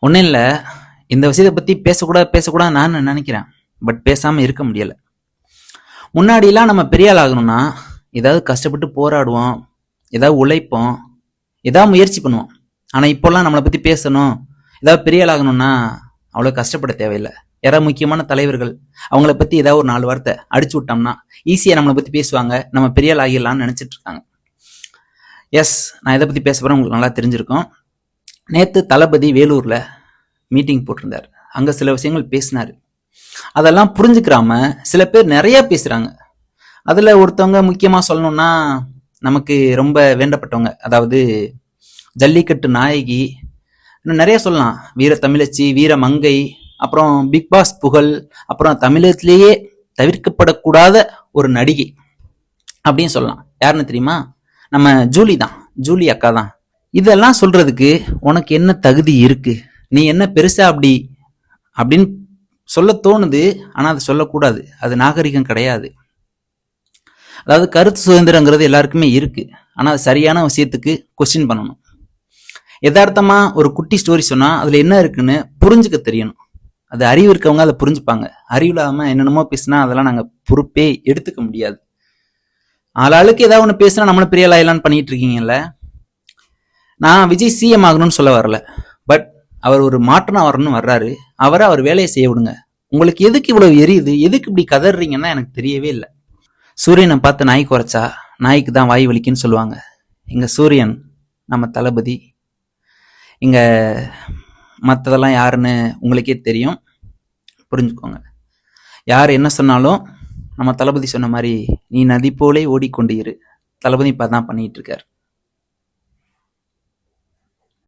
ஒன்றும் இல்லை, இந்த விஷயத்தை பற்றி பேசக்கூடாது நான் நினைக்கிறேன். பட் பேசாமல் இருக்க முடியலை. முன்னாடிலாம் நம்ம பெரிய ஆள் ஆகணும்னா ஏதாவது கஷ்டப்பட்டு போராடுவோம், ஏதாவது உழைப்போம், ஏதாவது முயற்சி பண்ணுவோம். ஆனால் இப்போல்லாம் நம்மளை பற்றி பேசணும், ஏதாவது பெரிய ஆள் ஆகணும்னா அவ்வளோ கஷ்டப்பட தேவையில்லை. யாராவது முக்கியமான தலைவர்கள் அவங்கள பற்றி ஏதாவது ஒரு 4 வார்த்தை அடிச்சு விட்டோம்னா ஈஸியாக நம்மளை பற்றி பேசுவாங்க, நம்ம பெரிய ஆள் ஆகிடலாம்னு நினச்சிட்டு இருக்காங்க. எஸ், நான் இதை பற்றி பேச போகிறேன். உங்களுக்கு நல்லா தெரிஞ்சிருக்கும். நேற்று தளபதி வேலூரில் மீட்டிங் போட்டிருந்தார். அங்கே சில விஷயங்கள் பேசினார். அதெல்லாம் புரிஞ்சுக்கிறாம சில பேர் நிறைய பேசுகிறாங்க. அதில் ஒருத்தவங்க முக்கியமாக சொல்லணும்னா நமக்கு ரொம்ப வேண்டப்பட்டவங்க, அதாவது ஜல்லிக்கட்டு நாயகி, இன்னும் நிறைய சொல்லலாம். வீர தமிழச்சி, வீர மங்கை, அப்புறம் பிக் பாஸ் புகழ், அப்புறம் தமிழகத்திலேயே தவிர்க்கப்படக்கூடாத ஒரு நடிகை அப்படின்னு சொல்லலாம். யாருன்னு தெரியுமா? நம்ம ஜூலி தான், ஜூலி அக்கா தான். இதெல்லாம் சொல்றதுக்கு உனக்கு என்ன தகுதி இருக்கு? நீ என்ன பெருசா அப்படின்னு சொல்ல தோணுது, ஆனா அது சொல்லக்கூடாது. அது நாகரிகம் கிடையாது. அதாவது கருத்து சுதந்திரங்கிறது எல்லாருக்குமே இருக்கு, ஆனா அது சரியான விஷயத்துக்கு கொஸ்டின் பண்ணணும். யதார்த்தமா ஒரு குட்டி ஸ்டோரி சொன்னா அதுல என்ன இருக்குன்னு புரிஞ்சுக்க தெரியணும். அது அறிவு இருக்கவங்க அதை புரிஞ்சுப்பாங்க. அறிவு இல்லாம என்னென்னமோ பேசினா அதெல்லாம் நாங்க பொறுப்பே எடுத்துக்க முடியாது. ஆளாளுக்கு ஏதாவது ஒண்ணு பேசினா நம்மளும் பெரிய லாயலான்னு பண்ணிட்டு இருக்கீங்கல்ல. நான் விஜய் சிஎம் ஆகணும்னு சொல்ல வரல, பட் அவர் ஒரு மாற்றம் வரணும்னு வர்றாரு. அவர் வேலையை செய்ய விடுங்க. உங்களுக்கு எதுக்கு இவ்வளவு எரியுது, எதுக்கு இப்படி கதறீங்கன்னா எனக்கு தெரியவே இல்லை. சூரியனை பார்த்து நாய் குறைச்சா நாய்க்கு தான் வாய் வலிக்குன்னு சொல்லுவாங்க. இங்க சூரியன் நம்ம தளபதி. இங்க மற்றதெல்லாம் யாருன்னு உங்களுக்கே தெரியும், புரிஞ்சுக்கோங்க. யார் என்ன சொன்னாலும் நம்ம தளபதி சொன்ன மாதிரி நீ நதி போலே ஓடிக்கொண்டு இரு. தளபதி இப்போ தான் பண்ணிட்டு இருக்காரு.